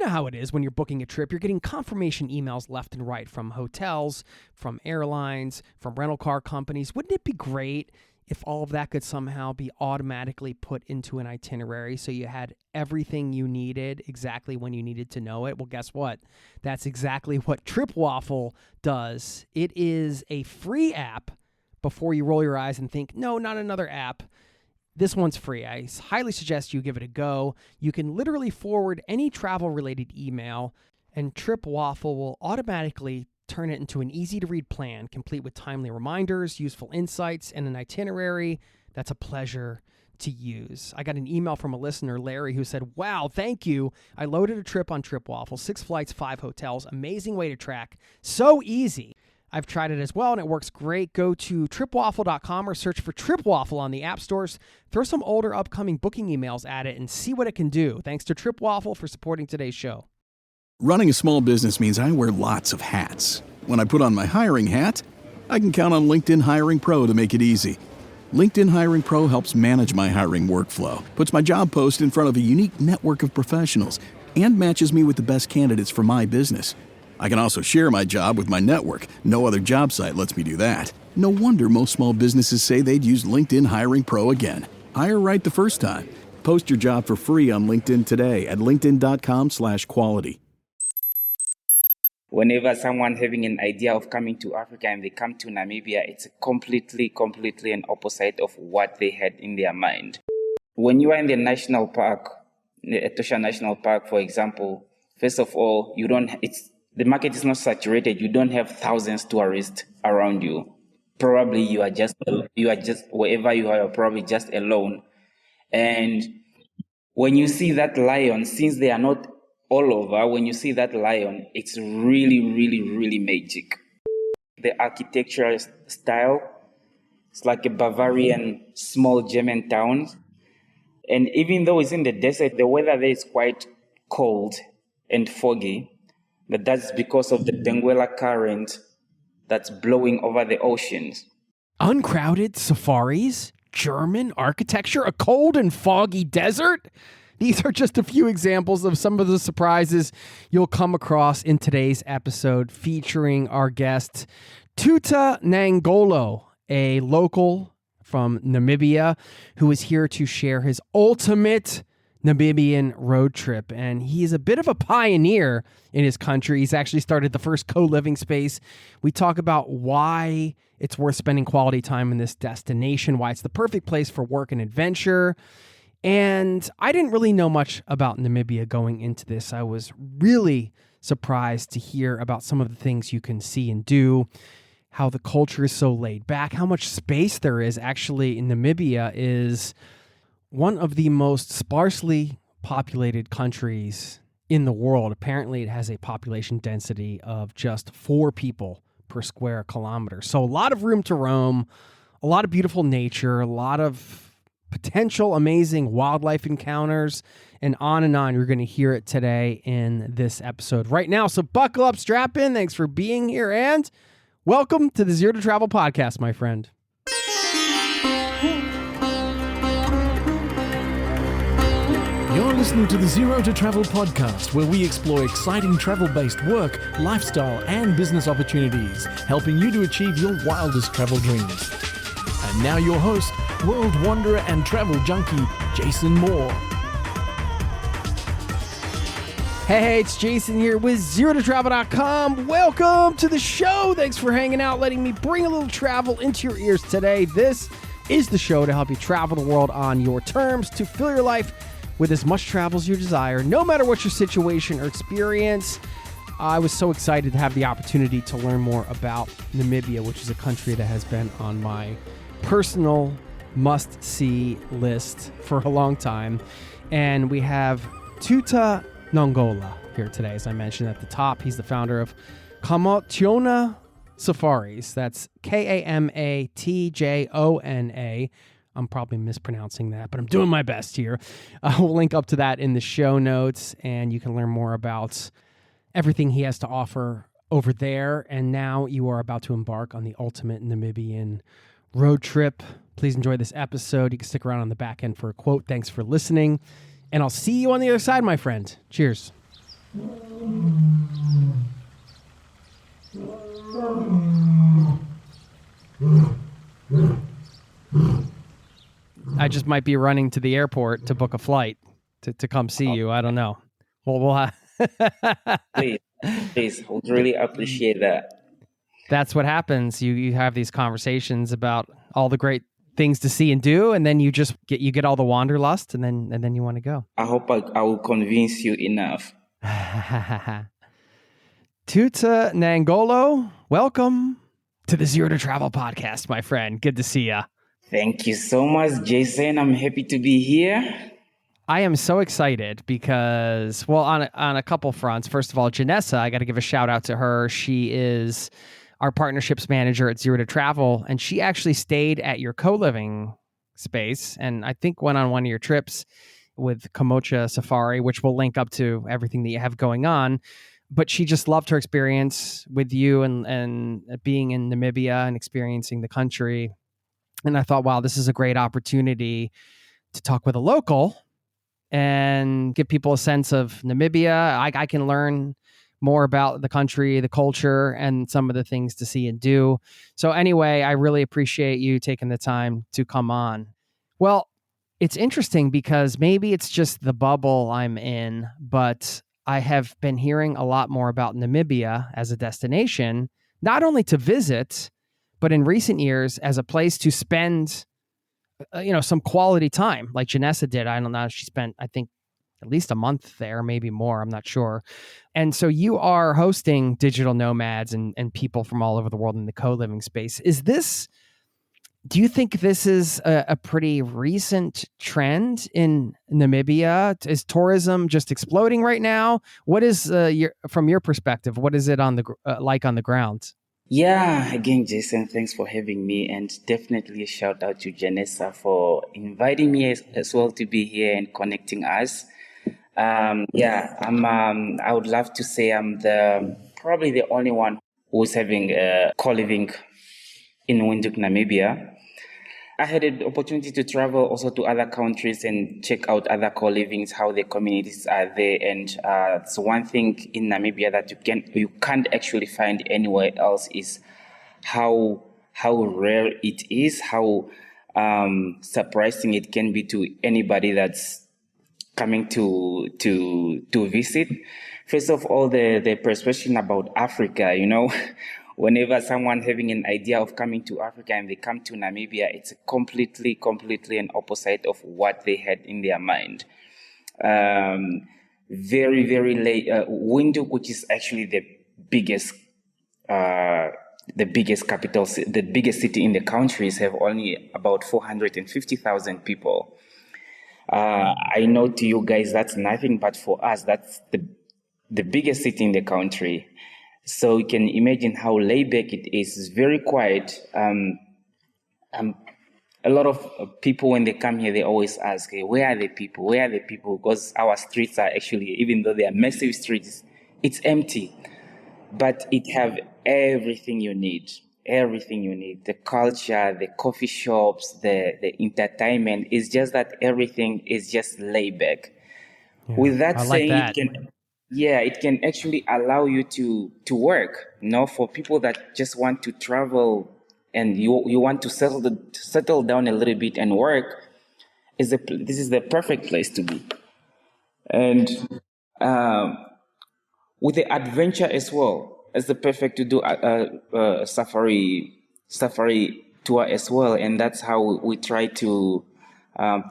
know how it is when you're booking a trip. You're getting confirmation emails left and right from hotels, from airlines, from rental car companies. Wouldn't it be great if all of that could somehow be automatically put into an itinerary so you had everything you needed exactly when you needed to know it? Well, guess what? That's exactly what TripWaffle does. It is a free app. Before you roll your eyes and think, no, not another app. This one's free. I highly suggest you give it a go. You can literally forward any travel-related email, and TripWaffle will automatically turn it into an easy-to-read plan, complete with timely reminders, useful insights, and an itinerary that's a pleasure to use. I got an email from a listener, Larry, who said, wow, thank you. I loaded a trip on TripWaffle, 6 flights, 5 hotels. Amazing way to track. So easy. I've tried it as well, and it works great. Go to tripwaffle.com or search for TripWaffle on the app stores. Throw some older upcoming booking emails at it and see what it can do. Thanks to TripWaffle for supporting today's show. Running a small business means I wear lots of hats. When I put on my hiring hat, I can count on LinkedIn Hiring Pro to make it easy. LinkedIn Hiring Pro helps manage my hiring workflow, puts my job post in front of a unique network of professionals, and matches me with the best candidates for my business. I can also share my job with my network. No other job site lets me do that. No wonder most small businesses say they'd use LinkedIn Hiring Pro again. Hire right the first time. Post your job for free on LinkedIn today at linkedin.com/quality. Whenever someone having an idea of coming to Africa and they come to Namibia, it's completely an opposite of what they had in their mind. When you are in the national park, the Etosha National Park, for example, first of all, the market is not saturated. You don't have thousands of tourists around you. Probably you are just wherever you are, you're probably just alone. And when you see that lion, since they are not all over, when you see that lion, it's really magic. The architectural style, it's like a Bavarian small German town. And even though it's in the desert, the weather there is quite cold and foggy. But that's because of the Benguela current that's blowing over the oceans. Uncrowded safaris, German architecture, a cold and foggy desert. These are just a few examples of some of the surprises you'll come across in today's episode featuring our guest, Tuta Nangolo, a local from Namibia who is here to share his ultimate Namibian road trip. And he's a bit of a pioneer in his country. He's actually started the first co-living space. We talk about why it's worth spending quality time in this destination, why it's the perfect place for work and adventure. And I didn't really know much about Namibia going into this. I was really surprised to hear about some of the things you can see and do, how the culture is so laid back, how much space there is. Actually, in Namibia is one of the most sparsely populated countries in the world. Apparently, it has a population density of just 4 people per square kilometer. So a lot of room to roam, a lot of beautiful nature, a lot of potential amazing wildlife encounters, and on and on. You're going to hear it today in this episode right now. So buckle up, strap in. Thanks for being here, and welcome to the Zero to Travel podcast, my friend. You're listening to the Zero to Travel podcast, where we explore exciting travel-based work, lifestyle, and business opportunities, helping you to achieve your wildest travel dreams. And now your host, world wanderer and travel junkie, Jason Moore. Hey, it's Jason here with ZeroToTravel.com. Welcome to the show. Thanks for hanging out, letting me bring a little travel into your ears today. This is the show to help you travel the world on your terms, to fill your life with as much travel as you desire, no matter what your situation or experience. I was so excited to have the opportunity to learn more about Namibia, which is a country that has been on my personal must-see list for a long time. And we have Tuta Nangolo here today. As I mentioned at the top, he's the founder of Kamatjona Safaris. That's Kamatjona. I'm probably mispronouncing that, but I'm doing my best here. We'll link up to that in the show notes, and you can learn more about everything he has to offer over there. And now you are about to embark on the ultimate Namibian road trip. Please enjoy this episode. You can stick around on the back end for a quote. Thanks for listening, and I'll see you on the other side, my friend. Cheers. I just might be running to the airport to book a flight to come see you. I don't know. Well, we'll have. Please, please, would really appreciate that. That's what happens. You have these conversations about all the great things to see and do, and then you get all the wanderlust, and then you want to go. I hope I will convince you enough. Tuta Nangolo, welcome to the Zero to Travel podcast, my friend. Good to see you. Thank you so much, Jason. I'm happy to be here. I am so excited because, well, on a couple fronts. First of all, Janessa, I got to give a shout out to her. She is our partnerships manager at Zero to Travel, and she actually stayed at your co-living space, and I think went on one of your trips with Kamatjona Safari, which we'll link up to everything that you have going on. But she just loved her experience with you and being in Namibia and experiencing the country. And I thought, wow, this is a great opportunity to talk with a local and give people a sense of Namibia. I can learn more about the country, the culture, and some of the things to see and do. So anyway, I really appreciate you taking the time to come on. Well, it's interesting because maybe it's just the bubble I'm in, but I have been hearing a lot more about Namibia as a destination, not only to visit, but in recent years as a place to spend some quality time, like Janessa did. I don't know. She spent, I think, at least a month there, maybe more. I'm not sure. And so you are hosting digital nomads and people from all over the world in the co-living space. Do you think this is a pretty recent trend in Namibia? Is tourism just exploding right now? What is, from your perspective, what is it on the like on the ground? Yeah, again, Jason, thanks for having me, and definitely a shout out to Janessa for inviting me as well to be here and connecting us. I would love to say I'm probably the only one who's having a co-living in Windhoek, Namibia. I had an opportunity to travel also to other countries and check out other co-livings, how the communities are there. And so one thing in Namibia that you can't actually find anywhere else is how rare it is, how surprising it can be to anybody that's coming to visit. First of all, the perception about Africa, whenever someone having an idea of coming to Africa and they come to Namibia, it's completely an opposite of what they had in their mind. Very, very late. Windhoek, which is actually the biggest capital, the biggest city in the countries, have only about 450,000 people. I know to you guys that's nothing, but for us, that's the biggest city in the country. So you can imagine how laid back it is. It's very quiet. A lot of people, when they come here, they always ask, hey, where are the people? Where are the people? Because our streets are actually, even though they are massive streets, it's empty. But it have everything you need. Everything you need. The culture, the coffee shops, the entertainment. It's just that everything is just laid back. Yeah, with that saying, like that. it can actually allow you to work. For people that just want to travel and you want to settle down a little bit and work, this is the perfect place to be. And with the adventure as well, it's the perfect to do a safari tour as well. And that's how we try to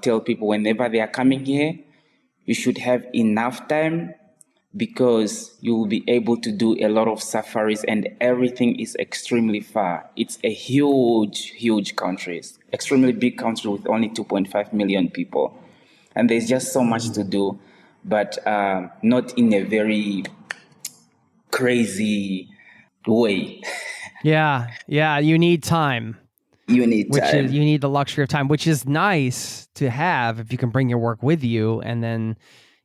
tell people whenever they are coming here, you should have enough time, because you will be able to do a lot of safaris, and everything is extremely far. It's a huge country, extremely big country with only 2.5 million people. And there's just so much to do, but not in a very crazy way. Yeah, you need time. You need time. You need the luxury of time, which is nice to have if you can bring your work with you. And then,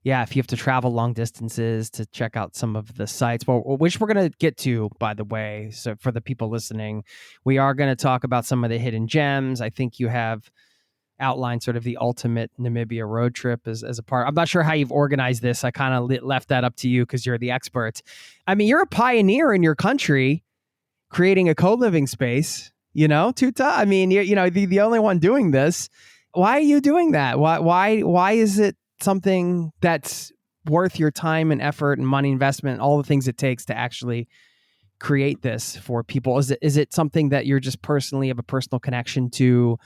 if you have to travel long distances to check out some of the sites, which we're going to get to, by the way. So for the people listening, we are going to talk about some of the hidden gems. I think you have outline sort of the ultimate Namibia road trip as a part. I'm not sure how you've organized this. I kind of left that up to you because you're the expert. I mean, you're a pioneer in your country creating a co-living space, Tuta. I mean, you're the only one doing this. Why are you doing that? Why is it something that's worth your time and effort and money investment and all the things it takes to actually create this for people? Is it something that you're just personally have a personal connection to,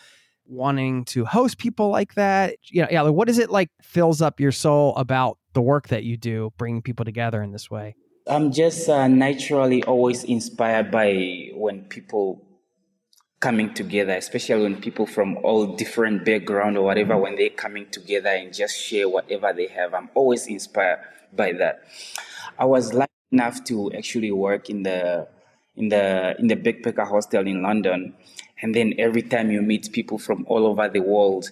wanting to host people like that? Like, what is it like fills up your soul about the work that you do, bringing people together in this way? I'm just naturally always inspired by when people coming together, especially when people from all different background or whatever, when they're coming together and just share whatever they have. I'm always inspired by that. I was lucky enough to actually work in the backpacker hostel in London, and then every time you meet people from all over the world,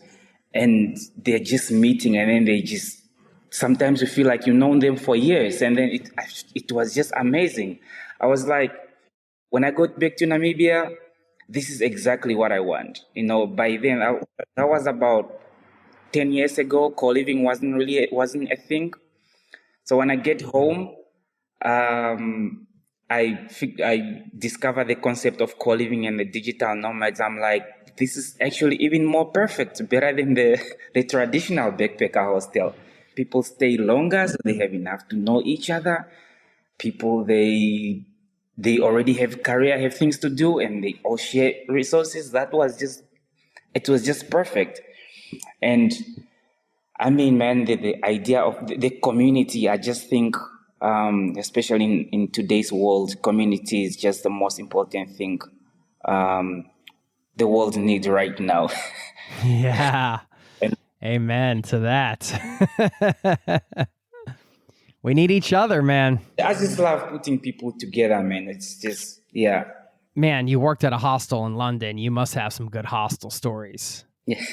and they're just meeting, and then they just sometimes you feel like you've known them for years, and then it was just amazing. I was like, when I got back to Namibia, this is exactly what I want. By then, that was about 10 years ago. Co-living wasn't a thing. So when I get home, I discovered the concept of co-living and the digital nomads. I'm like, this is actually even more perfect, better than the traditional backpacker hostel. People stay longer, so they have enough to know each other. People, they already have career, have things to do, and they all share resources. It was just perfect. And I mean, man, the idea of the community, I just think, especially in today's world, community is just the most important thing the world needs right now. Yeah. Amen to that. We need each other, man. I just love putting people together, man. It's just, yeah. Man, you worked at a hostel in London. You must have some good hostel stories. Yeah.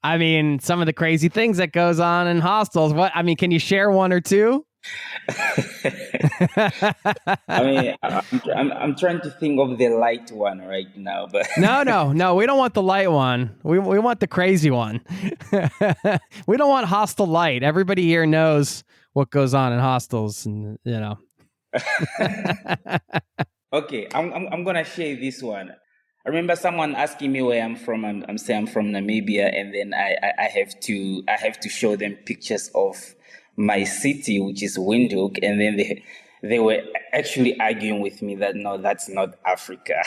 I mean, some of the crazy things that goes on in hostels. Can you share one or two? I mean, I'm trying to think of the light one right now, but no, we don't want the light one. We want the crazy one. We don't want hostel light. Everybody here knows what goes on in hostels, and Okay, I'm gonna share this one. I remember someone asking me where I'm from. I'm saying I'm from Namibia, and then I have to show them pictures of my city, which is Windhoek, and then they were actually arguing with me that no, that's not Africa.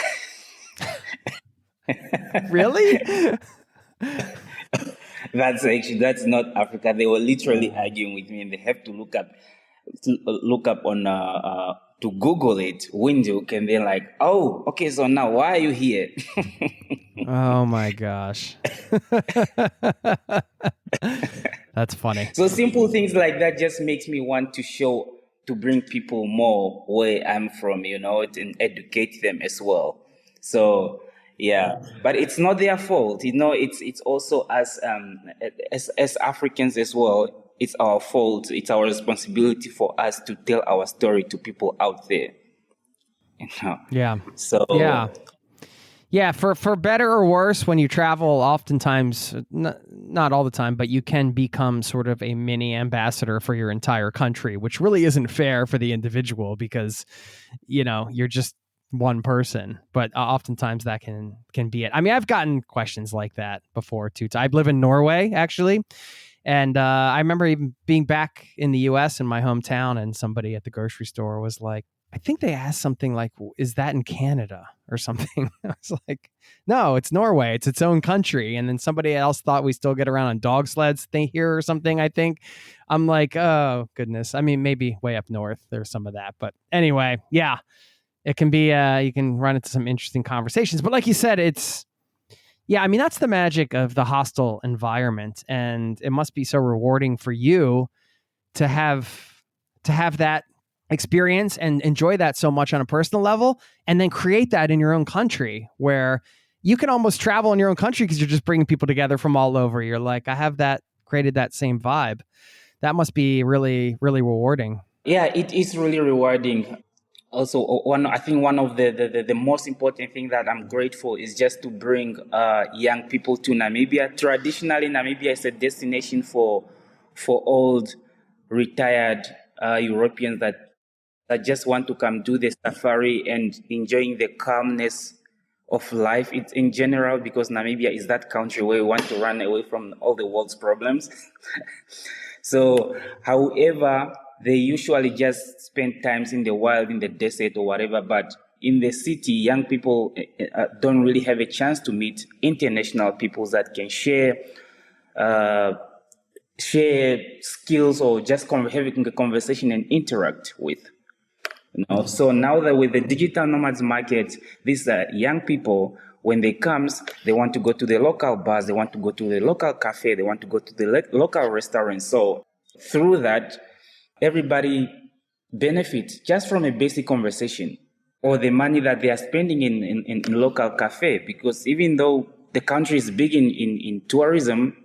Really? That's not Africa. They were literally arguing with me, and they have to look up on to Google it, Windhoek, and they're like, oh, okay, so now why are you here? Oh my gosh. That's funny. So simple things like that just makes me want to bring people more where I'm from, and educate them as well. So yeah, but it's not their fault, it's also us as Africans as well. It's our fault. It's our responsibility for us to tell our story to people out there. Yeah. So yeah. For better or worse, when you travel, oftentimes, not all the time, but you can become sort of a mini ambassador for your entire country, which really isn't fair for the individual because, you're just one person. But oftentimes that can be it. I mean, I've gotten questions like that before too. I live in Norway, actually. And I remember even being back in the U.S. in my hometown, and somebody at the grocery store was like, I think they asked something like, is that in Canada or something? I was like, no, it's Norway. It's its own country. And then somebody else thought we still get around on dog sleds here or something, I think. I'm like, oh, goodness. I mean, maybe way up north, there's some of that. But anyway, yeah, it can be, you can run into some interesting conversations. But like you said, yeah, I mean, that's the magic of the hostel environment, and it must be so rewarding for you to have that experience and enjoy that so much on a personal level, and then create that in your own country where you can almost travel in your own country because you're just bringing people together from all over. You're like, I have created that same vibe. That must be really, really rewarding. Yeah, it is really rewarding. Also, I think one of the most important thing that I'm grateful is just to bring young people to Namibia. Traditionally, Namibia is a destination for old, retired Europeans that just want to come do the safari and enjoying the calmness of life. It's in general because Namibia is that country where we want to run away from all the world's problems. So, however, they usually just spend times in the wild, in the desert or whatever. But in the city, young people don't really have a chance to meet international people that can share skills or just having a conversation and interact with. So now that with the digital nomads market, these young people, when they comes, they want to go to the local bars, they want to go to the local cafe, they want to go to the local restaurant. So through that, everybody benefits just from a basic conversation or the money that they are spending in local cafe. Because even though the country is big in tourism,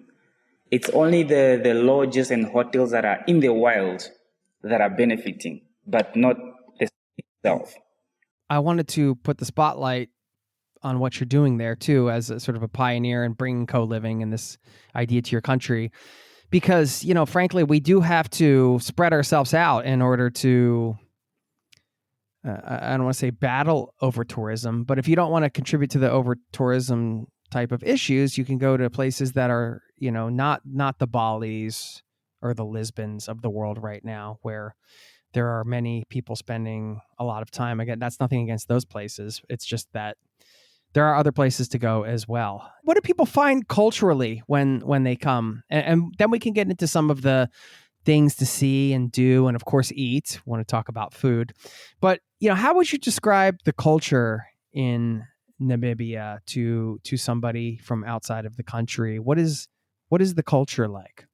it's only the lodges and hotels that are in the wild that are benefiting, but not the city itself. I wanted to put the spotlight on what you're doing there too, as a sort of a pioneer in bringing co-living and this idea to your country, because, frankly, we do have to spread ourselves out in order to, I don't want to say battle over tourism, but if you don't want to contribute to the over tourism type of issues, you can go to places that are, not the Balis or the Lisbons of the world right now, where there are many people spending a lot of time. Again, that's nothing against those places. It's just that there are other places to go as well. What do people find culturally when they come? And then we can get into some of the things to see and do, and of course eat. We want to talk about food. But, how would you describe the culture in Namibia to somebody from outside of the country? What is the culture like?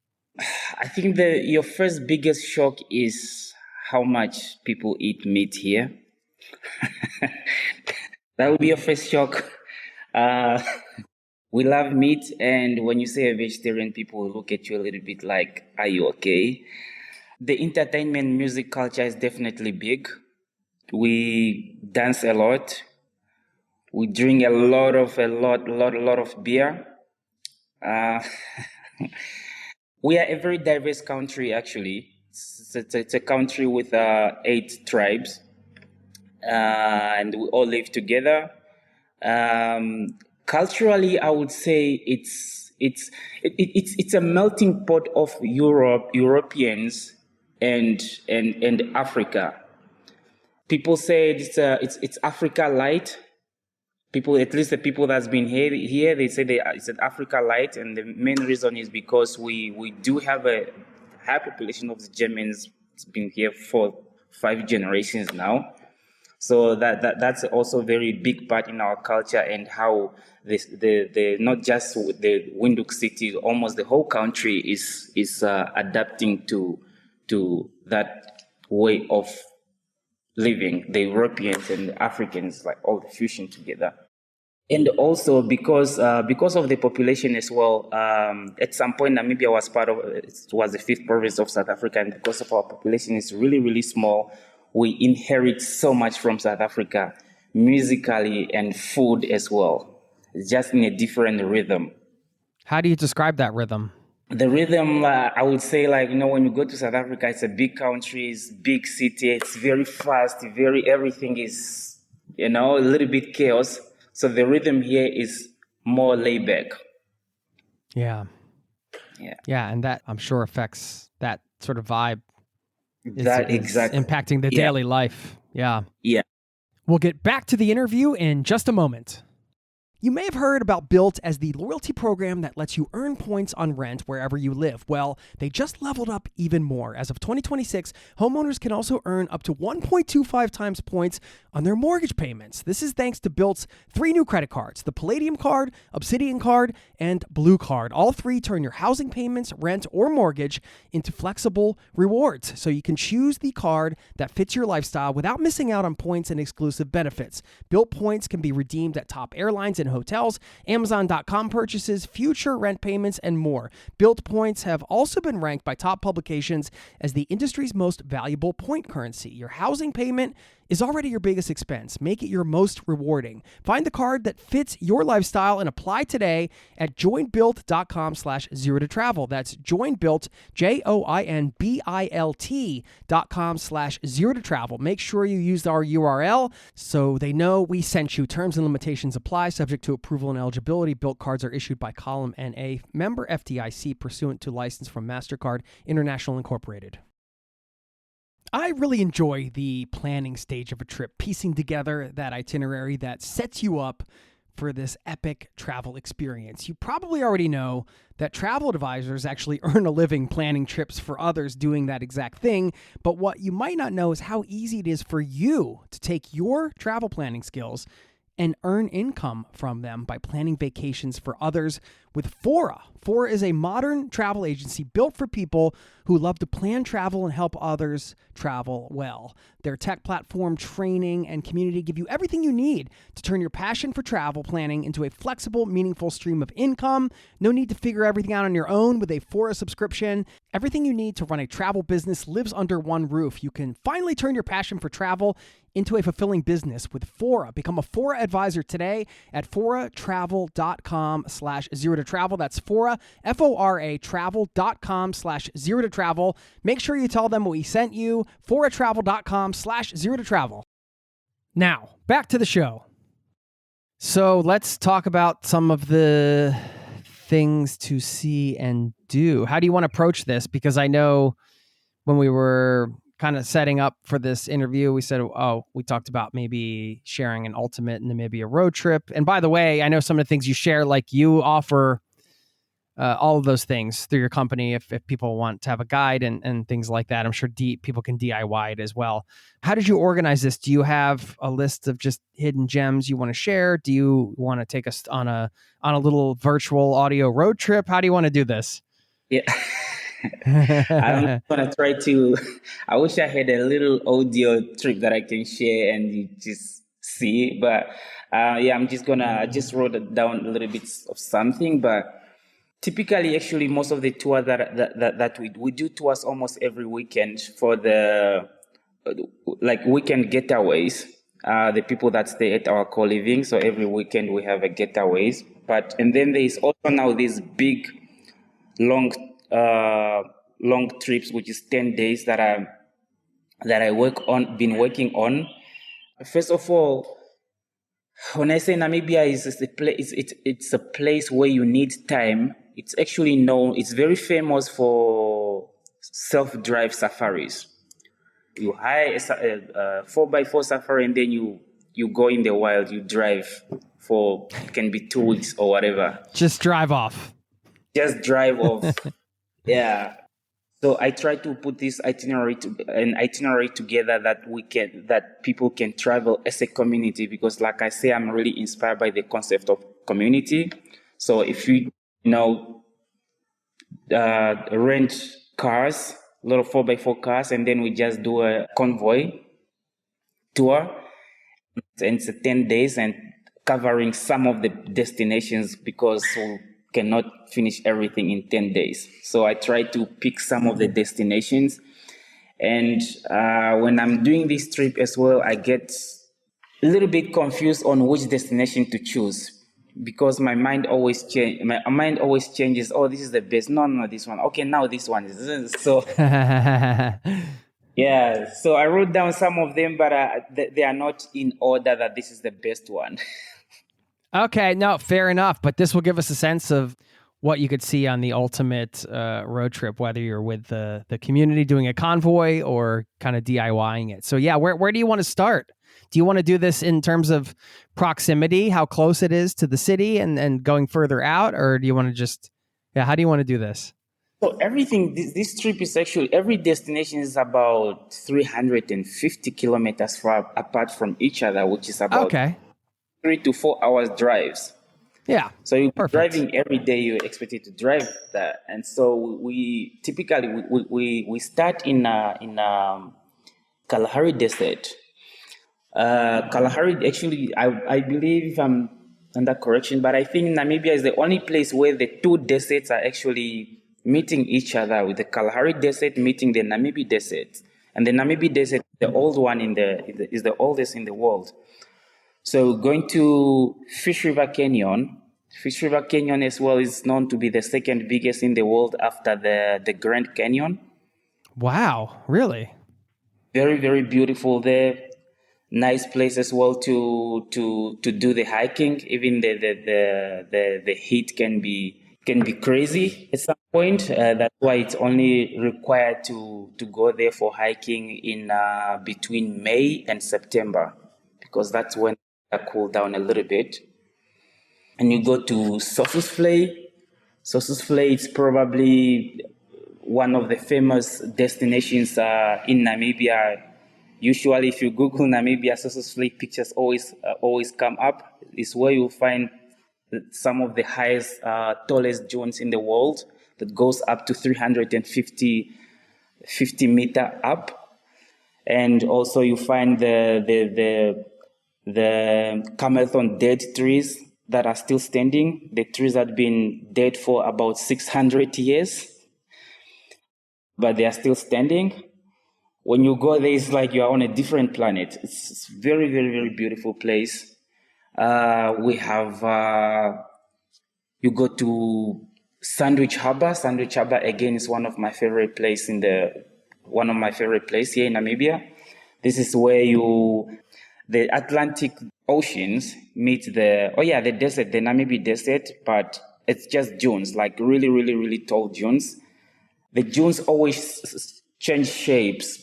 I think your first biggest shock is how much people eat meat here. That would be your first shock. We love meat, and when you say a vegetarian, people look at you a little bit like, are you okay? The entertainment music culture is definitely big. We dance a lot. We drink a lot of beer. We are a very diverse country, actually. It's a country with 8 tribes, and we all live together. Culturally, I would say it's a melting pot of Europeans and Africa. People say it's Africa light. People, at least the people that's been here, they say it's an Africa light, and the main reason is because we do have a high population of the Germans. It's been here for 5 generations now. So that's also a very big part in our culture, and how the not just the Windhoek city, almost the whole country is adapting to that way of living. The Europeans and the Africans, like all the fusion together. And also because of the population as well, at some point Namibia was was the 5th province of South Africa, and because of our population is really, really small, we inherit so much from South Africa, musically and food as well. It's just in a different rhythm. How do you describe that rhythm? The rhythm, I would say, when you go to South Africa, it's a big country, it's big city, it's very fast, everything is, a little bit chaos. So the rhythm here is more laid back. Yeah. And that, I'm sure, affects that sort of vibe. Exactly. Impacting the daily life. Yeah. Yeah. We'll get back to the interview in just a moment. You may have heard about Built as the loyalty program that lets you earn points on rent wherever you live. Well, they just leveled up even more. As of 2026, homeowners can also earn up to 1.25 times points on their mortgage payments. This is thanks to Built's 3 new credit cards, the Palladium card, Obsidian card, and Blue card. All 3 turn your housing payments, rent, or mortgage into flexible rewards, so you can choose the card that fits your lifestyle without missing out on points and exclusive benefits. Built points can be redeemed at top airlines and hotels, Amazon.com purchases, future rent payments, and more. Built points have also been ranked by top publications as the industry's most valuable point currency. Your housing payment is already your biggest expense. Make it your most rewarding. Find the card that fits your lifestyle and apply today at joinbuilt.com/zero to travel. That's joinbuilt, joinbilt.com/zero to travel. Make sure you use our URL so they know we sent you. Terms and limitations apply, subject to approval and eligibility. Built cards are issued by Column NA, member FDIC, pursuant to license from MasterCard International Incorporated. I really enjoy the planning stage of a trip, piecing together that itinerary that sets you up for this epic travel experience. You probably already know that travel advisors actually earn a living planning trips for others doing that exact thing, but what you might not know is how easy it is for you to take your travel planning skills and earn income from them by planning vacations for others with Fora. Fora is a modern travel agency built for people who love to plan travel and help others travel well. Their tech platform, training, and community give you everything you need to turn your passion for travel planning into a flexible, meaningful stream of income. No need to figure everything out on your own with a Fora subscription. Everything you need to run a travel business lives under one roof. You can finally turn your passion for travel into a fulfilling business with Fora. Become a Fora advisor today at foratravel.com/zero to travel. That's Fora, Fora travel.com/zero to travel. Make sure you tell them we sent you, foratravel.com/zero to travel. Now, back to the show. So let's talk about some of the things to see and do. How do you want to approach this? Because I know when we were kind of setting up for this interview, we said, we talked about maybe sharing an ultimate Namibia road trip. And by the way, I know some of the things you share, like you offer all of those things through your company if people want to have a guide and things like that. I'm sure people can DIY it as well. How did you organize this? Do you have a list of just hidden gems you want to share? Do you want to take us on a little virtual audio road trip? How do you want to do this? Yeah. I'm gonna try to. I wish I had a little audio trip that I can share and you just see. But I'm just wrote it down a little bit of something. But typically, actually, most of the tour that we do tours almost every weekend for the weekend getaways. The people that stay at our coliving. So every weekend we have a getaways. And then there is also now these big, long trips, which is 10 days that I been working on. First of all, when I say Namibia is a place, it's a place where you need time. It's actually known. It's very famous for self-drive safaris. You hire a 4x4 safari, and then you go in the wild. You drive for, it can be 2 weeks or whatever. Just drive off. Just drive off. Yeah. So I try to put this itinerary together that people can travel as a community, because like I say, I'm really inspired by the concept of community. So if you rent cars, a lot of 4x4 cars, and then we just do a convoy tour, and it's 10 days and covering some of the destinations, because we cannot finish everything in 10 days. So I try to pick some of the destinations. And when I'm doing this trip as well, I get a little bit confused on which destination to choose, because my mind always changes. Oh, this is the best. No, this one. Okay, now this one is. So yeah. So I wrote down some of them, but they are not in order that this is the best one. Okay, no, fair enough. But this will give us a sense of what you could see on the ultimate road trip, whether you're with the community doing a convoy or kind of DIYing it. So yeah, where do you want to start? Do you want to do this in terms of proximity, how close it is to the city and going further out? Or do you want to how do you want to do this? So everything, this trip is actually, every destination is about 350 kilometers far apart from each other, which is about 3 to 4 hours drives. Yeah. So you're driving every day, you're expected to drive that. And so we typically, we start in Kalahari Desert. Kalahari, actually, I believe, if I'm under correction, but I think Namibia is the only place where the two deserts are actually meeting each other, with the Kalahari Desert meeting the Namibia Desert. And the Namibia Desert, the old one is the oldest in the world. So going to Fish River Canyon. Fish River Canyon as well is known to be the second biggest in the world after the Grand Canyon. Wow, really? Very, very beautiful there. Nice place as well to do the hiking. Even the heat can be crazy at some point. That's why it's only required to go there for hiking in between May and September, because that's when it cool down a little bit. And you go to Sossusvlei. Sossusvlei is probably one of the famous destinations in Namibia. Usually, if you Google Namibia, Sossusvlei pictures always come up. It's where you'll find some of the highest, tallest dunes in the world that goes up to 350 meter up. And also you find the Kamatjona dead trees that are still standing. The trees had been dead for about 600 years, but they are still standing. When you go there, it's like you're on a different planet. It's very, very, very beautiful place. We have, you go to Sandwich Harbor. Sandwich Harbor, again, is one of my favorite places here in Namibia. This is where the Atlantic Oceans meet the desert, the Namibia desert, but it's just dunes, like really, really, really tall dunes. The dunes always change shapes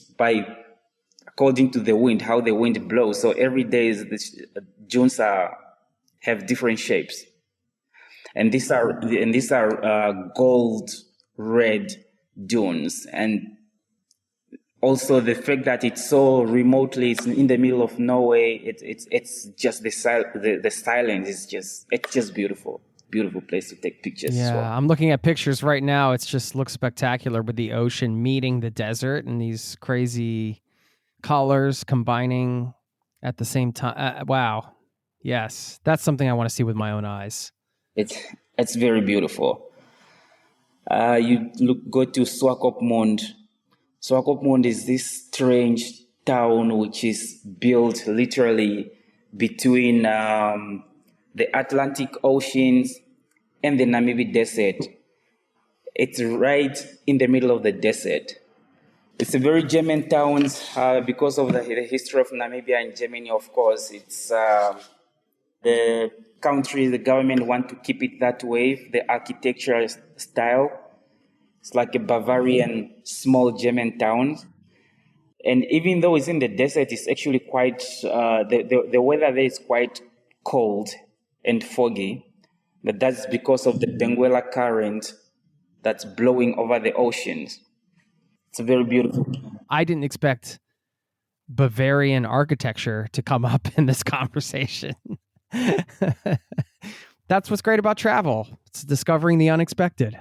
according to the wind, how the wind blows. So every day the dunes have different shapes, and these are gold red dunes. And also the fact that it's so remotely, it's in the middle of nowhere. It's just the silence is just beautiful. Beautiful place to take pictures as well. I'm looking at pictures right now. It just looks spectacular with the ocean meeting the desert and these crazy colors combining at the same time. Wow. Yes, that's something I want to see with my own eyes. It's very beautiful. Go to Swakopmund. Swakopmund is this strange town which is built literally between the Atlantic Oceans and the Namibia Desert. It's right in the middle of the desert. It's a very German town because of the history of Namibia and Germany, of course. It's the government want to keep it that way, the architectural style. It's like a Bavarian small German town. And even though it's in the desert, it's actually quite, the weather there is quite cold and foggy, but that's because of the Benguela current that's blowing over the oceans. It's very beautiful. I didn't expect Bavarian architecture to come up in this conversation. That's what's great about travel. It's discovering the unexpected.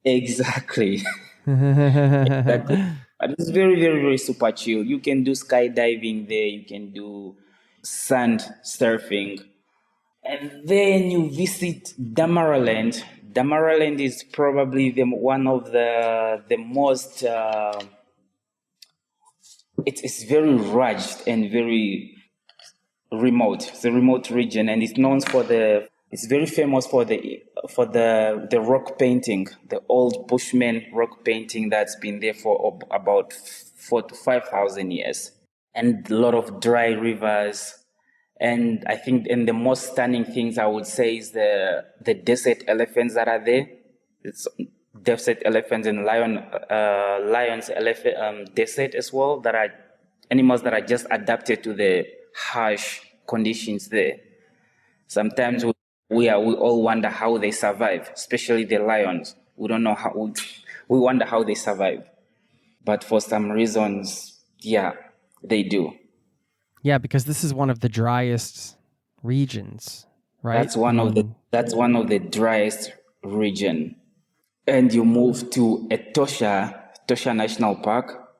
Exactly. Exactly. But it's very, very, very super chill. You can do skydiving there. You can do sand surfing. And then you visit Damaraland. Damaraland is probably one of the most... it's very rugged and very remote. It's a remote region, and it's known it's very famous for the rock painting, the old Bushman rock painting that's been there for about 4,000 to 5,000 years, and a lot of dry rivers. And I think, and the most stunning things I would say is the desert elephants that are there. It's desert elephants and lions desert as well, that are animals that are just adapted to the harsh conditions there. Sometimes we all wonder how they survive, especially the lions. We don't know how, we wonder how they survive. But for some reasons, yeah, they do. Yeah, because this is one of the driest regions, right? That's one of the driest region. And you move to Etosha National Park.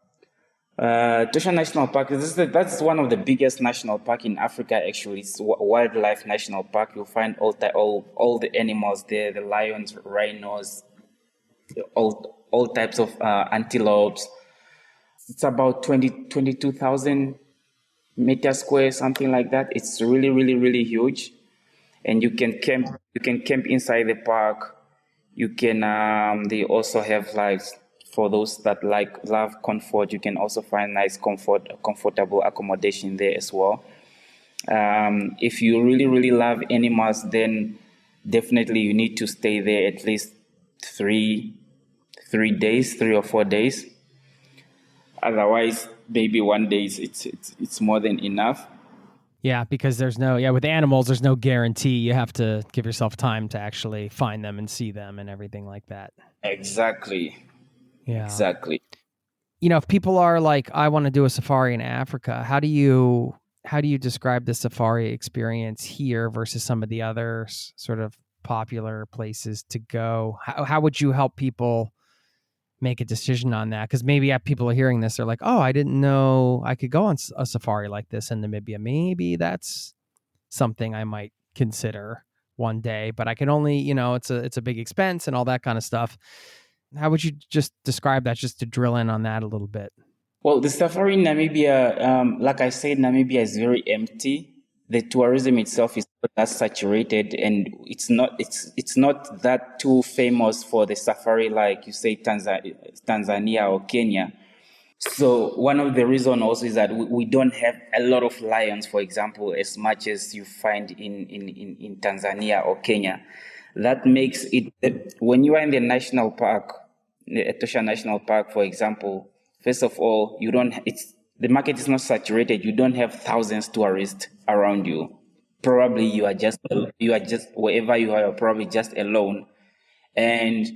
Tuta National Park, that's one of the biggest national park in Africa, actually. It's wildlife national park. You'll find all the animals there, the lions, rhinos, all types of antelopes. It's about 22,000 meters square, something like that. It's really, really, really huge. And you can camp inside the park. You can, they also have like, for those that love comfort, you can also find nice comfortable accommodation there as well. If you really, really love animals, then definitely you need to stay there at least 3 days, 3 or 4 days. Otherwise, maybe one day it's more than enough. Yeah, because with animals, there's no guarantee. You have to give yourself time to actually find them and see them and everything like that. Exactly. Yeah. Exactly. If people are like, I want to do a safari in Africa, how do you describe the safari experience here versus some of the other sort of popular places to go? How would you help people make a decision on that? Because maybe people are hearing this, they're like, oh, I didn't know I could go on a safari like this in Namibia. Maybe that's something I might consider one day, but I can only, it's a big expense and all that kind of stuff. How would you just describe that, just to drill in on that a little bit? Well, the safari in Namibia, like I said, Namibia is very empty. The tourism itself is not that saturated, and it's not that too famous for the safari like you say Tanzania or Kenya. So one of the reasons also is that we don't have a lot of lions, for example, as much as you find in Tanzania or Kenya. That makes it, when you are in the national park, the Etosha National Park, for example, first of all, the market is not saturated. You don't have thousands of tourists around you. Probably you are just wherever you are, you're probably just alone. And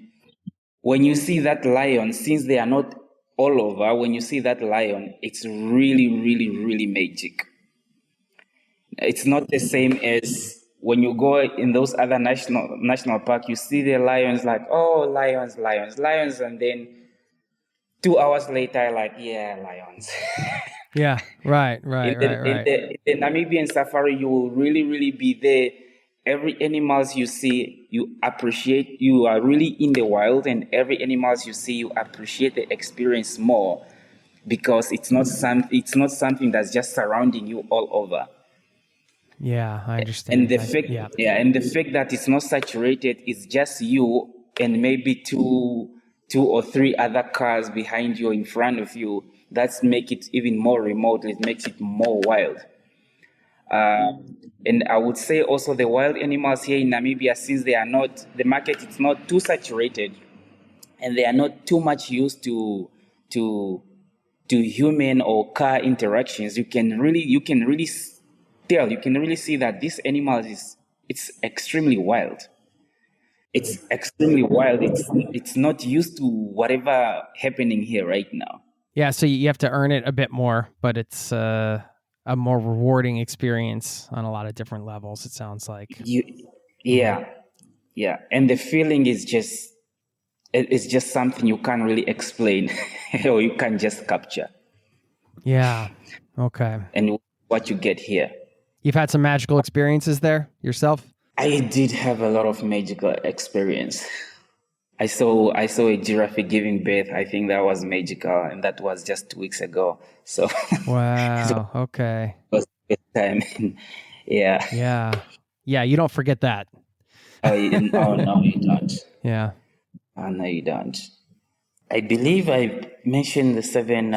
when you see that lion, since they are not all over, when you see that lion, it's really, really, really magic. It's not the same as when you go in those other national park, you see the lions like, oh, lions, lions, lions, and then 2 hours later, like, yeah, lions. Yeah, right. In the Namibian safari, you will really, really be there. Every animals you see, you appreciate. You are really in the wild, and every animals you see, you appreciate the experience more, because it's not something that's just surrounding you all over. Yeah, I understand. And the fact that it's not saturated, it's just you and maybe two or three other cars behind you or in front of you. That's make it even more remote. It makes it more wild. And I would say also the wild animals here in Namibia, since the market is not too saturated, and they are not too much used to human or car interactions, you can really tell, you can really see that this animal it's extremely wild. It's extremely wild. It's not used to whatever happening here right now. Yeah, so you have to earn it a bit more, but it's a more rewarding experience on a lot of different levels, it sounds like. Yeah. And the feeling is it's just something you can't really explain or you can't just capture. Yeah. Okay. And what you get here. You've had some magical experiences there yourself? I did have a lot of magical experience. I saw a giraffe giving birth. I think that was magical, and that was just 2 weeks ago. So wow. Okay. It was a good time. Yeah. Yeah. You don't forget that. Oh no, you don't. Yeah. Oh no, you don't. I believe I mentioned the 7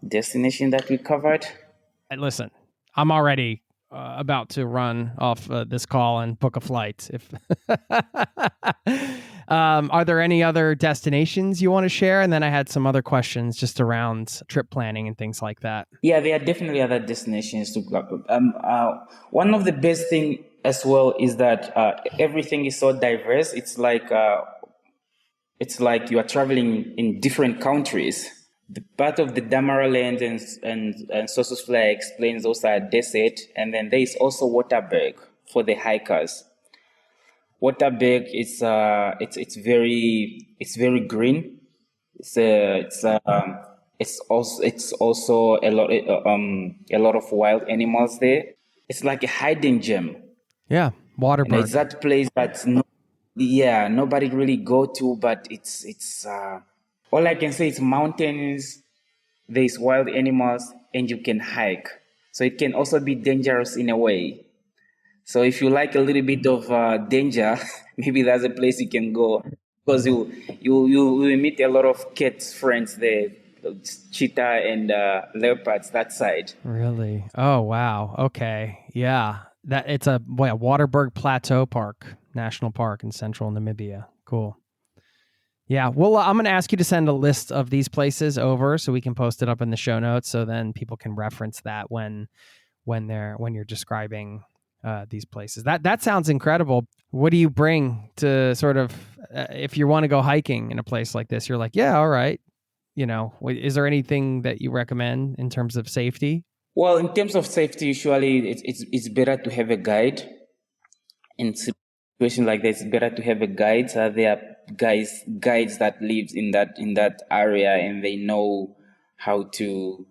destinations that we covered. Listen, I'm already about to run off this call and book a flight. If are there any other destinations you want to share? And then I had some other questions just around trip planning and things like that. Yeah, there are definitely other destinations to go. One of the best thing as well is that everything is so diverse. It's like you are traveling in different countries. The part of the Damara Land and Sossusvlei explains those are desert, and then there is also Waterberg for the hikers. Waterberg it's very green. It's also a lot of wild animals there. It's like a hidden gem. Yeah, It's Waterberg. that place that nobody really go to, but it's all I can say is mountains. There's wild animals, and you can hike. So it can also be dangerous in a way. So if you like a little bit of danger, maybe that's a place you can go, because you will meet a lot of cats friends there, cheetah and leopards that side. Really? Oh, wow. Okay. Yeah. That it's a Waterberg Plateau Park, National Park in central Namibia. Cool. Yeah. Well, I'm going to ask you to send a list of these places over so we can post it up in the show notes, so then people can reference that when you're describing these places. That sounds incredible. What do you bring to sort of if you want to go hiking in a place like this? You're like, yeah, all right. Is there anything that you recommend in terms of safety? Well, in terms of safety, usually it's better to have a guide. In situations like this, it's better to have a guide. There are guides that lives in that area, and they know how to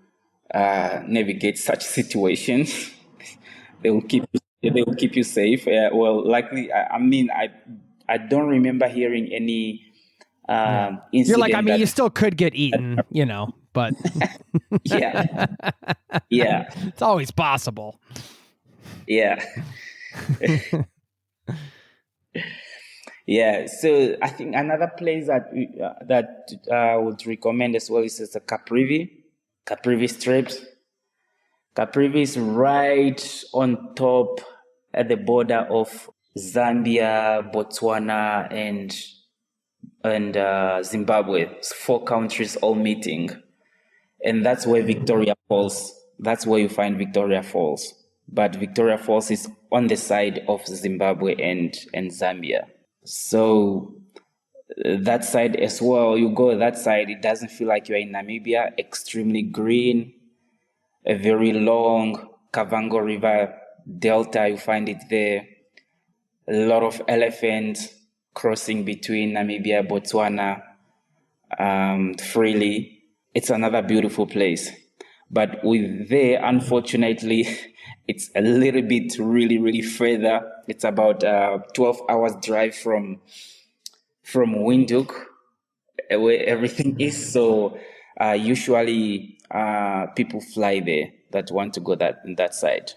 navigate such situations. They will keep you safe. Well, likely, I mean, I don't remember hearing any You're like, I incident mean, you that. still could get eaten, but Yeah, yeah, it's always possible. yeah. Yeah, so I think another place that would recommend as well is the Caprivi. Caprivi Straits. Caprivi is right on top at the border of Zambia, Botswana, and Zimbabwe. It's 4 countries all meeting, and that's where Victoria Falls. That's where you find Victoria Falls. But Victoria Falls is on the side of Zimbabwe and Zambia. So that side as well, you go that side, it doesn't feel like you're in Namibia. Extremely green, a very long Kavango River delta, you find it there. A lot of elephants crossing between Namibia, Botswana freely. It's another beautiful place. But with there, unfortunately, it's a little bit really, really further. It's about 12 hours drive from Windhoek, where everything is. So usually people fly there that want to go that side.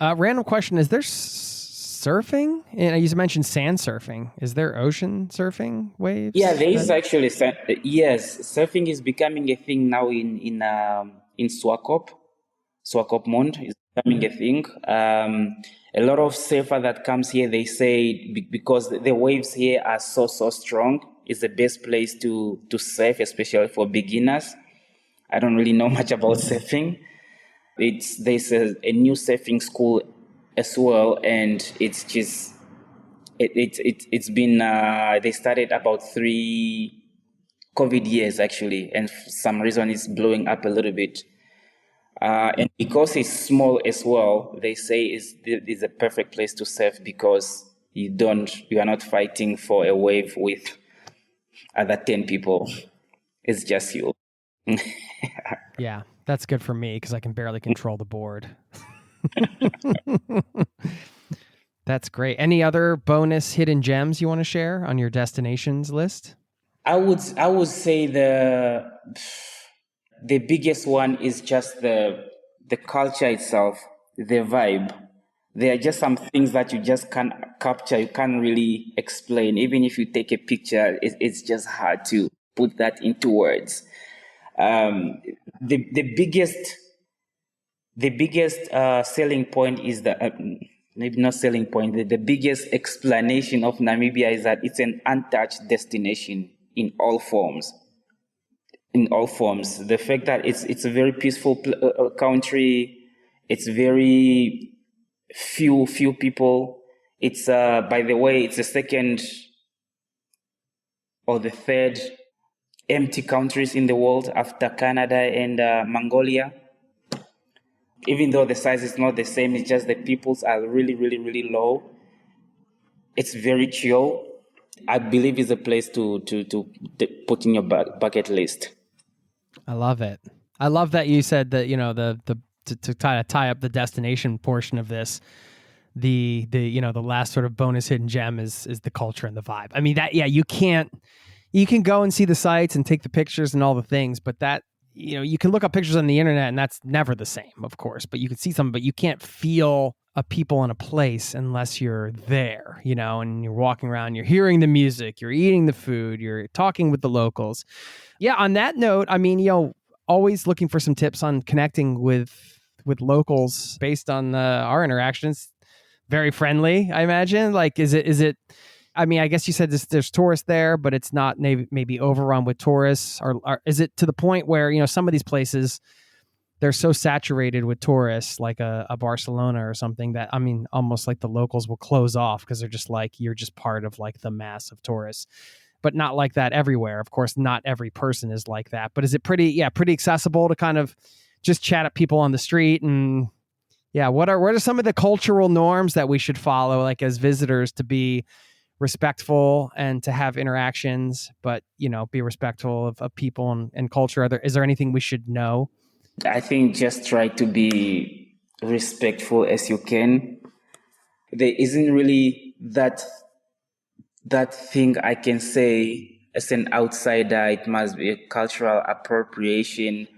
Random question: is there surfing? And you mentioned sand surfing. Is there ocean surfing waves? Yeah, there is actually. Yes, surfing is becoming a thing now in Swakop. Swakopmund is becoming a thing. A lot of surfer that comes here, they say because the waves here are so strong, it's the best place to surf, especially for beginners. I don't really know much about surfing. There's a new surfing school as well, and it's just it's been they started about 3 COVID years actually, and for some reason it's blowing up a little bit. And because it's small as well, they say is a perfect place to surf because you are not fighting for a wave with other 10 people. It's just you. Yeah, that's good for me because I can barely control the board. That's great. Any other bonus hidden gems you want to share on your destinations list? I would say the biggest one is just the culture itself, the vibe. There are just some things that you just can't capture, you can't really explain. Even if you take a picture, it's just hard to put that into words. The biggest selling point is maybe not selling point. The biggest explanation of Namibia is that it's an untouched destination in all forms. In all forms, the fact that it's a very peaceful country, it's very few people. It's by the way, it's the second or the third empty countries in the world after Canada and Mongolia. Even though the size is not the same, it's just the peoples are really, really, really low. It's very chill. I believe it's a place to put in your bucket list. I love it. I love that you said that, to kind of tie up the destination portion of this, the last sort of bonus hidden gem is the culture and the vibe. I mean, you can go and see the sites and take the pictures and all the things, but that, you can look up pictures on the internet and that's never the same, of course, but you can see something, but you can't feel a people in a place unless you're there, and you're walking around, you're hearing the music, you're eating the food, you're talking with the locals. Yeah. On that note, I mean, always looking for some tips on connecting with locals based on our interactions. Very friendly, I imagine. Like, is it, I mean, I guess you said there's tourists there, but it's not maybe overrun with tourists, or is it to the point where, some of these places, they're so saturated with tourists, like a Barcelona or something, that, I mean, almost like the locals will close off because they're just like, you're just part of like the mass of tourists, but not like that everywhere. Of course, not every person is like that, but is it pretty accessible to kind of just chat at people on the street? And what are some of the cultural norms that we should follow, like as visitors, to be respectful and to have interactions, but, be respectful of people and culture? Is there anything we should know? I think just try to be respectful as you can. There isn't really that thing I can say as an outsider. It must be a cultural appropriation.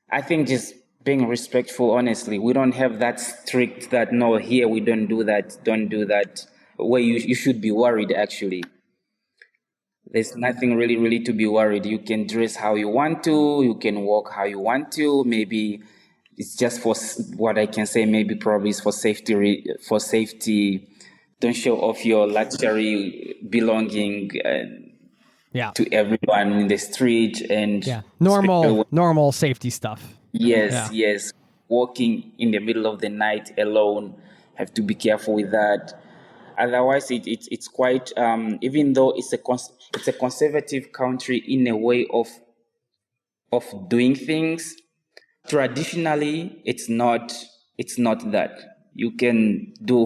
I think just being respectful, honestly. We don't have that strict that, no, here we don't do that, where you should be worried, actually. There's nothing really to be worried. You can dress how you want to. You can walk how you want to. Maybe it's just for what I can say. Maybe probably it's for safety. Don't show off your luxury belonging to everyone in the street and normal safety stuff. Yes. Walking in the middle of the night alone, have to be careful with that. Otherwise, it's quite, even though it's a conservative country in a way of doing things, traditionally it's not that. You can do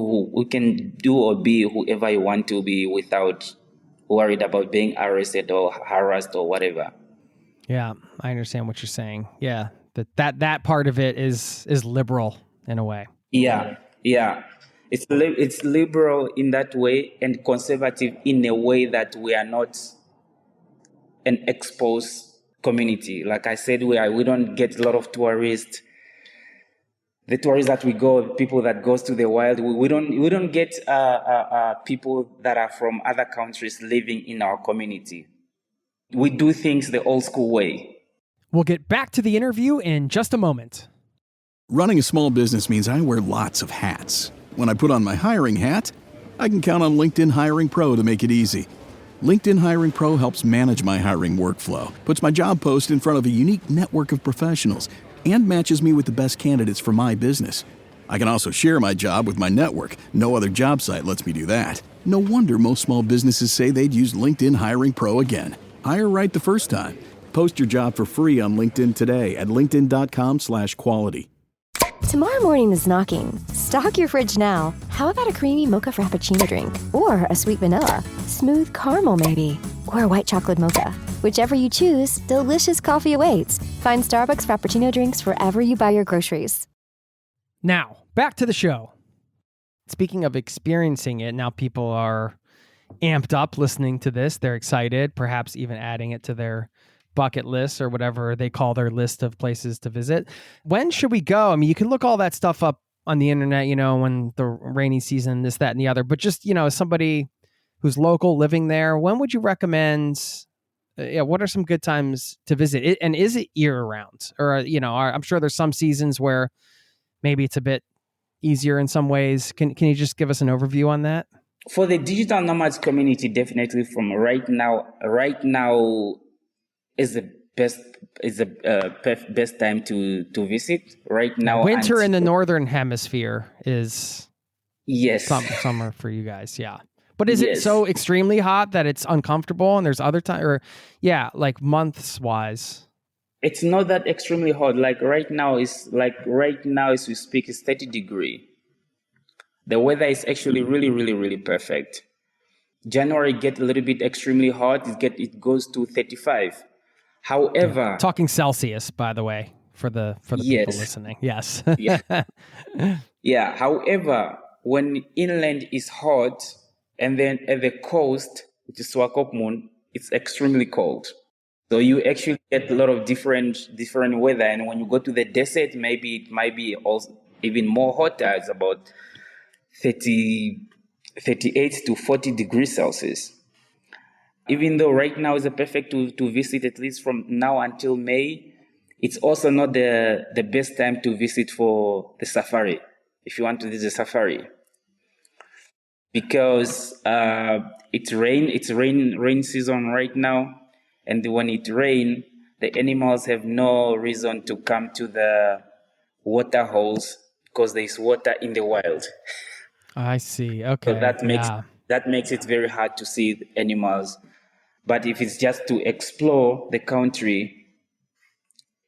or be whoever you want to be without worried about being arrested or harassed or whatever. Yeah, I understand what you're saying. Yeah, that part of it is liberal in a way. Yeah. It's liberal in that way and conservative in a way that we are not an exposed community. Like I said, we don't get a lot of tourists. The tourists that we go, people that goes to the wild, we don't get people that are from other countries living in our community. We do things the old school way. We'll get back to the interview in just a moment. Running a small business means I wear lots of hats. When I put on my hiring hat, I can count on LinkedIn Hiring Pro to make it easy. LinkedIn Hiring Pro helps manage my hiring workflow, puts my job post in front of a unique network of professionals, and matches me with the best candidates for my business. I can also share my job with my network. No other job site lets me do that. No wonder most small businesses say they'd use LinkedIn Hiring Pro again. Hire right the first time. Post your job for free on LinkedIn today at linkedin.com/quality. Tomorrow morning is knocking. Stock your fridge now. How about a creamy mocha frappuccino drink? Or a sweet vanilla? Smooth caramel maybe? Or a white chocolate mocha? Whichever you choose, delicious coffee awaits. Find Starbucks Frappuccino drinks wherever you buy your groceries. Now, back to the show. Speaking of experiencing it, now people are amped up listening to this. They're excited, perhaps even adding it to their bucket list or whatever they call their list of places to visit. When should we go? I mean, you can look all that stuff up on the internet, when the rainy season, this, that, and the other. But just, as somebody who's local living there, when would you recommend? What are some good times to visit? And is it year round? Or, I'm sure there's some seasons where maybe it's a bit easier in some ways. Can you just give us an overview on that? For the digital nomads community, definitely from right now is the best time to visit right now. Winter in the northern hemisphere is summer for you guys. Yeah. But is it so extremely hot that it's uncomfortable and there's other time, or like months wise? It's not that extremely hot. Right now as we speak, it's 30 degrees. The weather is actually really, really, really perfect. January get a little bit extremely hot. It goes to 35. However, Talking Celsius, by the way, for the people yes, listening. Yes. yeah, yeah. However, when inland is hot, and then at the coast, which is Swakopmund, it's extremely cold. So you actually get a lot of different weather, and when you go to the desert, maybe it might be also even more hotter. It's about 30, 38 to 40 degrees Celsius. Even though right now is a perfect to visit, at least from now until May, it's also not the best time to visit for the safari, if you want to visit the safari. Because it's rain season right now, and when it rains, the animals have no reason to come to the water holes because there is water in the wild. I see. So Okay. Yeah. that makes it very hard to see the animals. But if it's just to explore the country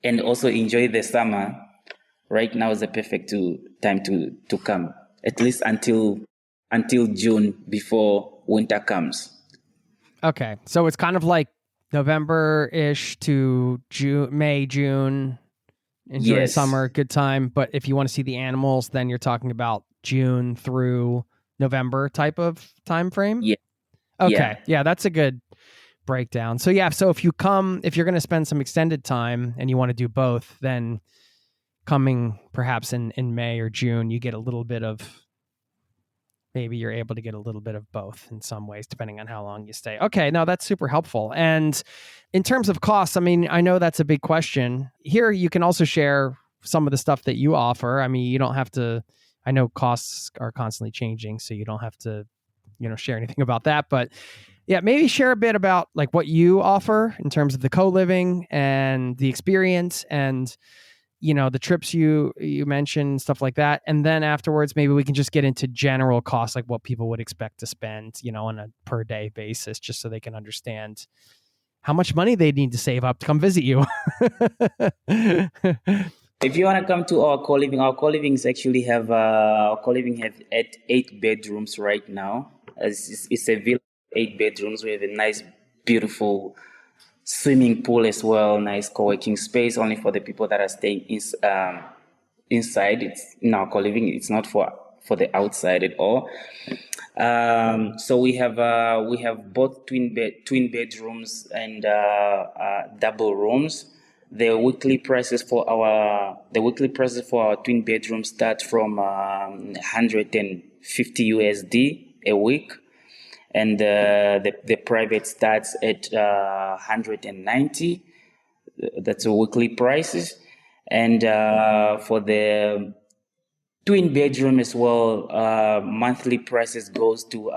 and also enjoy the summer, right now is the perfect time to come. At least until June before winter comes. Okay. So it's kind of like November-ish to May, June. Enjoy the Yes. summer, good time. But if you want to see the animals, then you're talking about June through November type of time frame. Yeah. Okay. Yeah, that's a good breakdown. So yeah, so if you're going to spend some extended time and you want to do both, then coming perhaps in May or June, you get a little bit of, maybe you're able to get a little bit of both in some ways, depending on how long you stay. Okay, no, that's super helpful. And in terms of costs, I mean, I know that's a big question. Here, you can also share some of the stuff that you offer. I mean, you don't have to, I know costs are constantly changing, so you don't have to, share anything about that. But yeah, maybe share a bit about like what you offer in terms of the co-living and the experience and the trips you mentioned, stuff like that. And then afterwards, maybe we can just get into general costs, like what people would expect to spend, on a per day basis, just so they can understand how much money they need to save up to come visit you. If you want to come to our co-livings actually have our co-living have 8 bedrooms right now. It's a villa, 8 bedrooms. We have a nice, beautiful swimming pool as well, nice co-working space only for the people that are staying inside. It's in our co-living. It's not for the outside at all. So we have both twin bedrooms and double rooms. The weekly prices for our twin bedrooms start from 150 USD a week. And the private starts at 190. That's a weekly prices. And for the twin bedroom as well, monthly prices goes to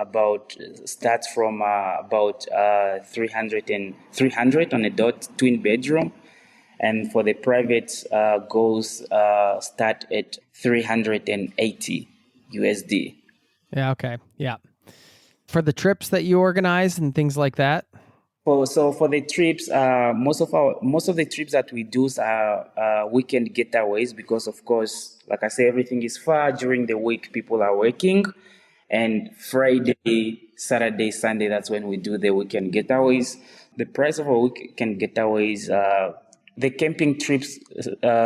starts from about 300 on a dot twin bedroom. And for the private start at 380 USD. Yeah. Okay. Yeah. For the trips that you organize and things like that? So for the trips, most of the trips that we do are weekend getaways because, of course, like I say, everything is far. During the week, people are working. And Friday, Saturday, Sunday, that's when we do the weekend getaways. The price of a weekend getaways, the camping trips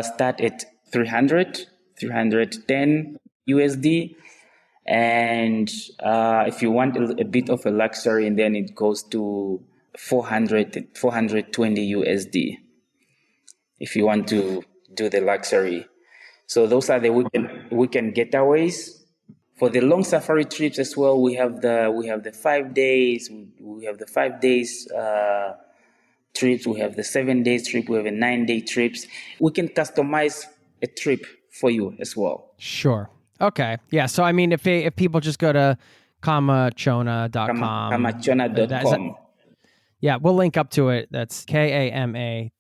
start at 310 USD. And if you want a bit of a luxury, and then it goes to 420 USD if you want to do the luxury. So those are the weekend getaways. For the long safari trips as well, we have the 5 days. We have the 5 days trips. We have the 7 days trip. We have a 9-day trips. We can customize a trip for you as well. Sure. Okay. Yeah. So I mean, if people just go to Kamatjona.com. Kamatjona.com. Yeah, we'll link up to it. That's Kamatjona,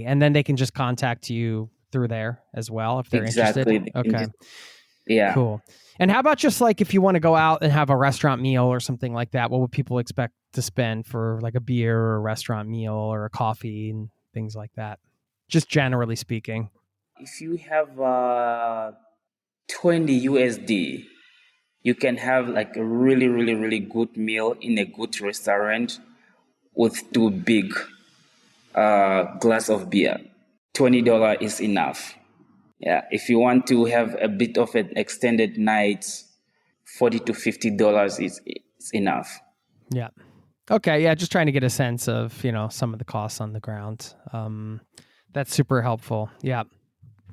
and then they can just contact you through there as well if they're interested. Okay. Yeah. Cool. And how about just like if you want to go out and have a restaurant meal or something like that, what would people expect to spend for like a beer or a restaurant meal or a coffee and things like that? Just generally speaking. If you have 20 USD, you can have like a really, really, really good meal in a good restaurant with 2 big glass of beer. $20 is enough. Yeah, if you want to have a bit of an extended night, $40 to $50 is enough. Yeah. Okay. Yeah. Just trying to get a sense of, some of the costs on the ground. That's super helpful. Yeah.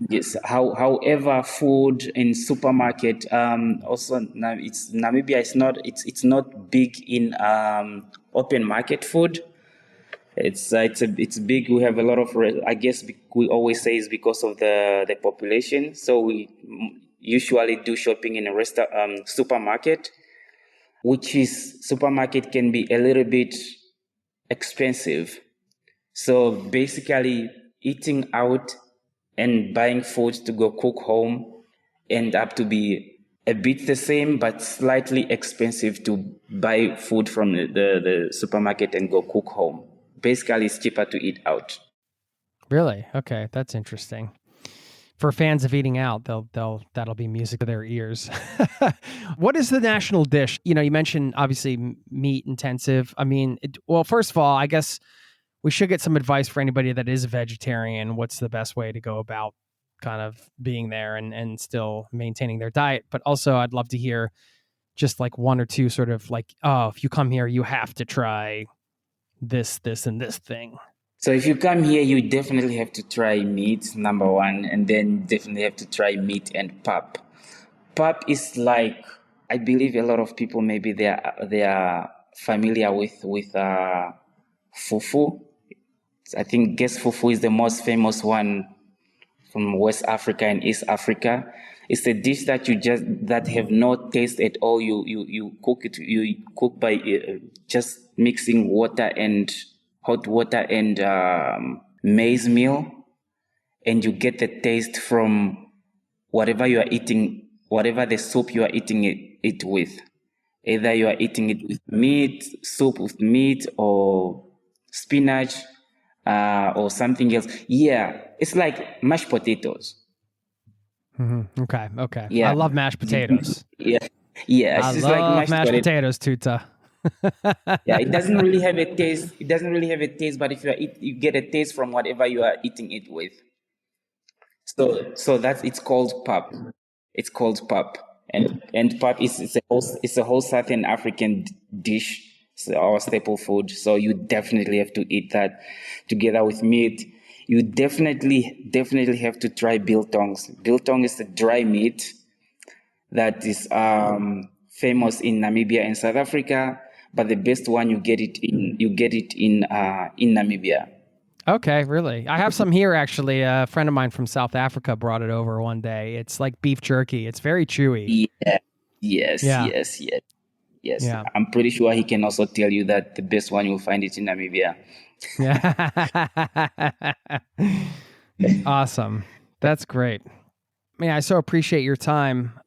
Yes. However, food in supermarket also it's Namibia is not it's not big in open market food. It's big. We have a lot of I guess we always say it's because of the population. So we usually do shopping in a supermarket, which is supermarket can be a little bit expensive. So basically, eating out and buying food to go cook home end up to be a bit the same, but slightly expensive to buy food from the supermarket and go cook home. Basically, it's cheaper to eat out. Really? Okay. That's interesting. For fans of eating out, that'll be music to their ears. What is the national dish? You mentioned obviously meat intensive. I mean, first of all, I guess we should get some advice for anybody that is a vegetarian. What's the best way to go about kind of being there and still maintaining their diet? But also, I'd love to hear just like one or two sort of like, oh, if you come here, you have to try this, and this thing. So if you come here, you definitely have to try meat, number one, and then definitely have to try meat and pap. Pap is like, I believe a lot of people maybe they are familiar with fufu. I think guess fufu is the most famous one from West Africa and East Africa. It's a dish that that have no taste at all. You cook it. You cook by just mixing hot water and maize meal, and you get the taste from whatever you are eating, whatever the soup you are eating it with. Either you are eating it with meat, soup with meat, or spinach, or something else. Yeah, it's like mashed potatoes. Mm-hmm. Okay. Yeah. I love mashed potatoes. Yeah. Yeah. I It's love like mashed potatoes, Tuta. Yeah, it doesn't really have a taste. It doesn't really have a taste, but if you get a taste from whatever you are eating it with. So it's called pap. It's called pap, and pap it's a whole Southern African dish. It's our staple food. So you definitely have to eat that together with meat. You definitely have to try biltongs. Biltong is a dry meat that is famous in Namibia and South Africa, but the best one you get it in Namibia. Okay, really? I have some here, actually. A friend of mine from South Africa brought it over one day. It's like beef jerky. It's very chewy. Yeah. Yes. Yeah. Yeah. I'm pretty sure he can also tell you that the best one you'll find it in Namibia. Awesome. That's great. Man, I so appreciate your time.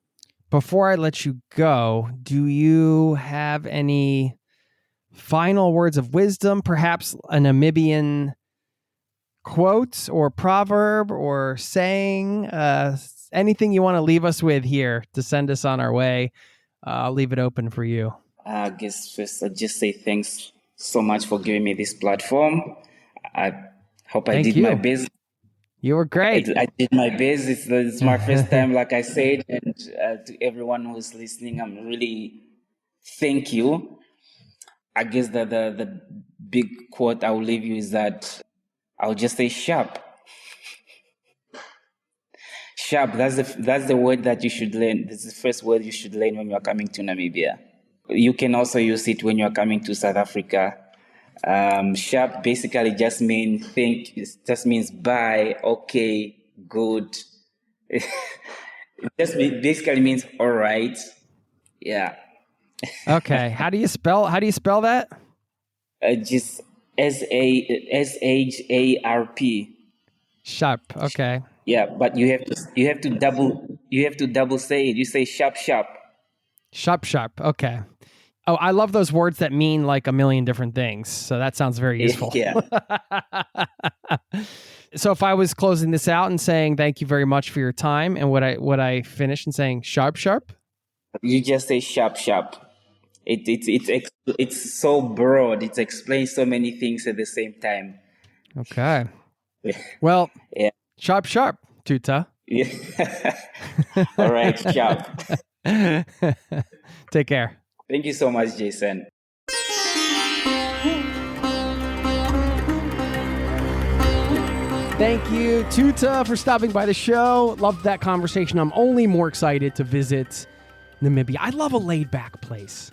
Before I let you go, do you have any final words of wisdom, perhaps a Namibian quote or proverb or saying, anything you want to leave us with here to send us on our way? I'll leave it open for you. I guess first I'll just say thanks so much for giving me this platform. I hope I did my best. You were great. I did my best. It's my first time, like I said, and to everyone who's listening, I'm really thank you. I guess that the big quote I will leave you is that I'll just say sharp. Sharp. That's the word that you should learn. This is the first word you should learn when you are coming to Namibia. You can also use it when you are coming to South Africa. Sharp basically just means think. It just means bye, okay, good. It just basically means all right. Yeah. Okay. How do you spell that? Just SHARP. Sharp. Okay. Yeah, but you have to double say it. You say sharp. Sharp. Okay. Oh, I love those words that mean like a million different things. So that sounds very useful. Yeah. So if I was closing this out and saying thank you very much for your time, and would I finish in saying sharp? You just say sharp. It's so broad. It explains so many things at the same time. Okay. Well, Yeah. sharp, Tuta. Yeah. All right, sharp. Take care. Thank you so much, Jason. Thank you, Tuta, for stopping by the show. Loved that conversation. I'm only more excited to visit Namibia. I love a laid-back place.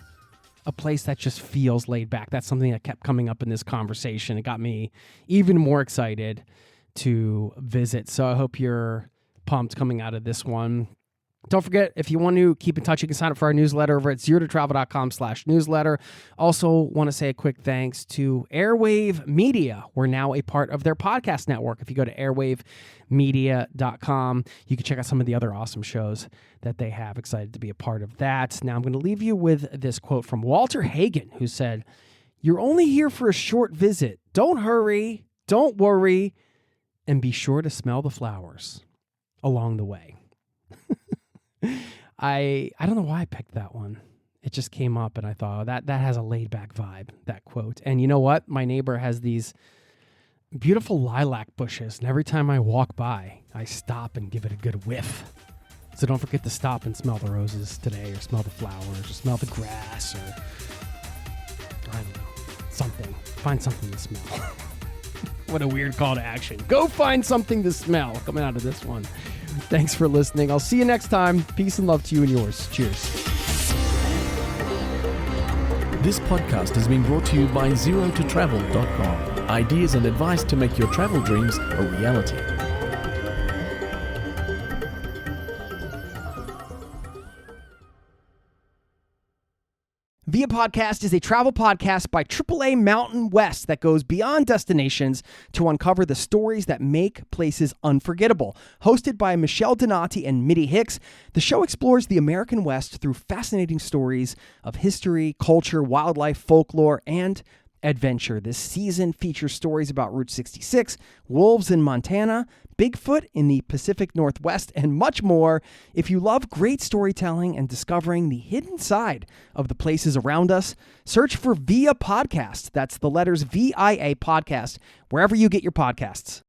A place that just feels laid back. That's something that kept coming up in this conversation. It got me even more excited to visit. So I hope you're pumped coming out of this one. Don't forget, if you want to keep in touch, you can sign up for our newsletter over at zerototravel.com/newsletter. Also want to say a quick thanks to Airwave Media. We're now a part of their podcast network. If you go to airwavemedia.com, you can check out some of the other awesome shows that they have. Excited to be a part of that. Now I'm going to leave you with this quote from Walter Hagen, who said, "You're only here for a short visit. Don't hurry, don't worry, and be sure to smell the flowers along the way." I don't know why I picked that one. It just came up and I thought that has a laid back vibe, that quote. And you know what? My neighbor has these beautiful lilac bushes, and every time I walk by, I stop and give it a good whiff. So don't forget to stop and smell the roses today, or smell the flowers, or smell the grass, or I don't know, something. Find something to smell. What a weird call to action. Go find something to smell coming out of this one. Thanks for listening. I'll see you next time. Peace and love to you and yours. Cheers. This podcast has been brought to you by zerototravel.com. Ideas and advice to make your travel dreams a reality. Via Podcast is a travel podcast by AAA Mountain West that goes beyond destinations to uncover the stories that make places unforgettable. Hosted by Michelle Donati and Mitty Hicks, the show explores the American West through fascinating stories of history, culture, wildlife, folklore, and adventure. This season features stories about Route 66, wolves in Montana, Bigfoot in the Pacific Northwest, and much more. If you love great storytelling and discovering the hidden side of the places around us, search for Via Podcast. That's the letters VIA Podcast, wherever you get your podcasts.